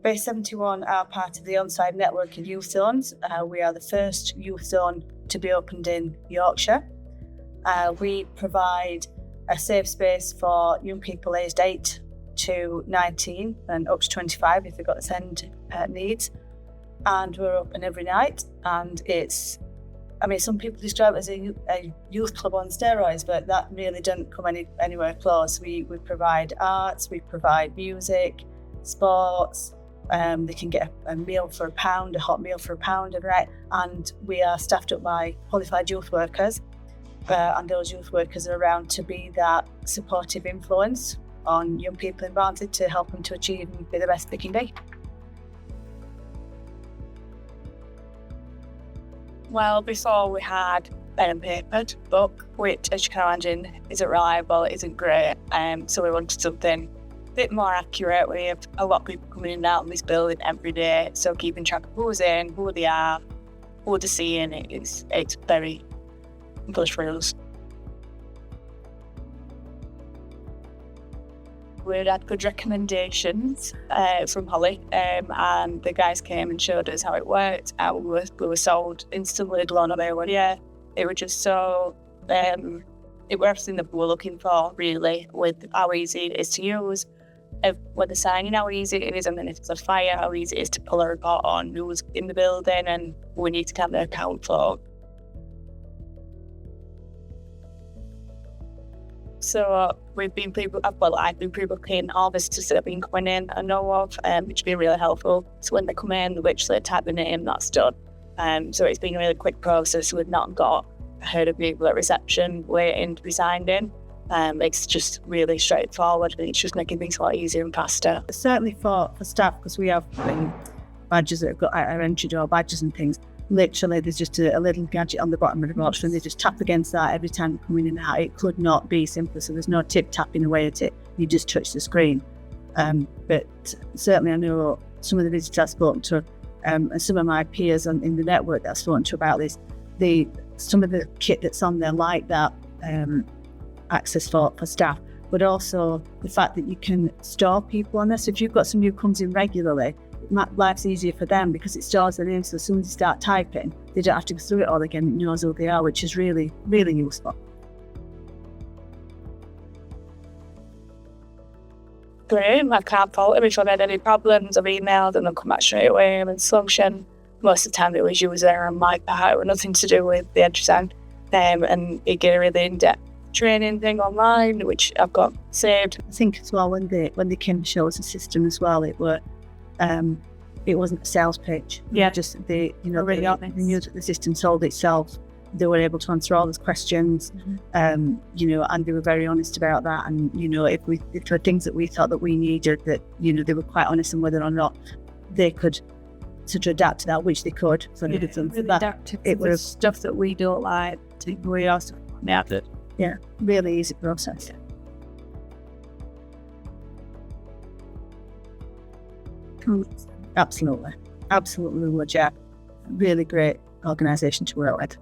Base71 are part of the on-site network of youth zones. We are the first youth zone to be opened in Yorkshire. We provide a safe space for young people aged 8 to 19 and up to 25 if they've got SEND needs. And we're open every night, and some people describe it as a youth club on steroids, but that really doesn't come anywhere close. We provide arts, we provide music, sports. They can get a meal for £1, a hot meal for £1 every night, and we are staffed up by qualified youth workers, and those youth workers are around to be that supportive influence on young people in Barnsley to help them to achieve and be the best they can be. Well, before we had pen and paper book, which, as you can imagine, isn't reliable, isn't great. So we wanted something a bit more accurate. We have a lot of people coming in and out of this building every day, so keeping track of who's in, who they are, who they're seeing, it's very good for us. We had good recommendations from Holly, and the guys came and showed us how it worked. We were sold instantly, blown away. Yeah, it was just so, it was everything that we were looking for, really, with how easy it is to use, with the signing, how easy it is, and then if there's a fire, how easy it is to pull a report on who's in the building and we need to have the account for. So I've been pre-booking all visitors that have been coming in I know of, which has been really helpful. So when they come in, they literally type the name, that's done. So it's been a really quick process. We've not got a herd of people at reception waiting to be signed in. It's just really straightforward, and it's just making things a lot easier and faster. Certainly for staff, because we have badges that have got our entry door badges and things. Literally, there's just a little gadget on the bottom of the box, and they just tap against that every time they come in and out. It could not be simpler, so there's no tip tapping away at it. You just touch the screen. But certainly, I know some of the visitors I've spoken to, and some of my peers in the network that I've spoken to about this, some of the kit that's on there, like that access for staff, but also the fact that you can store people on this. So if you've got somebody who comes in regularly, life's easier for them because it stores their name, so as soon as they start typing, they don't have to go through it all again. It knows who they are, which is really, really useful. Great, I can't fault them. If I've had any problems, I've emailed and they'll come back straight away and solution. Most of the time it was user error on my part. It was nothing to do with the EntrySign. And you get a really in-depth training thing online, which I've got saved. I think as well, when they came to show us the system as well, it wasn't a sales pitch. Yeah, just they knew that the system sold itself. They were able to answer all those questions, and they were very honest about that. And if there were things that we thought that we needed, that they were quite honest on whether or not they could sort of adapt to that, which they could. So really adaptive. It was stuff that we don't like. We also adapted. Yeah, really easy process. Absolutely would, yeah. Really great organisation to work with.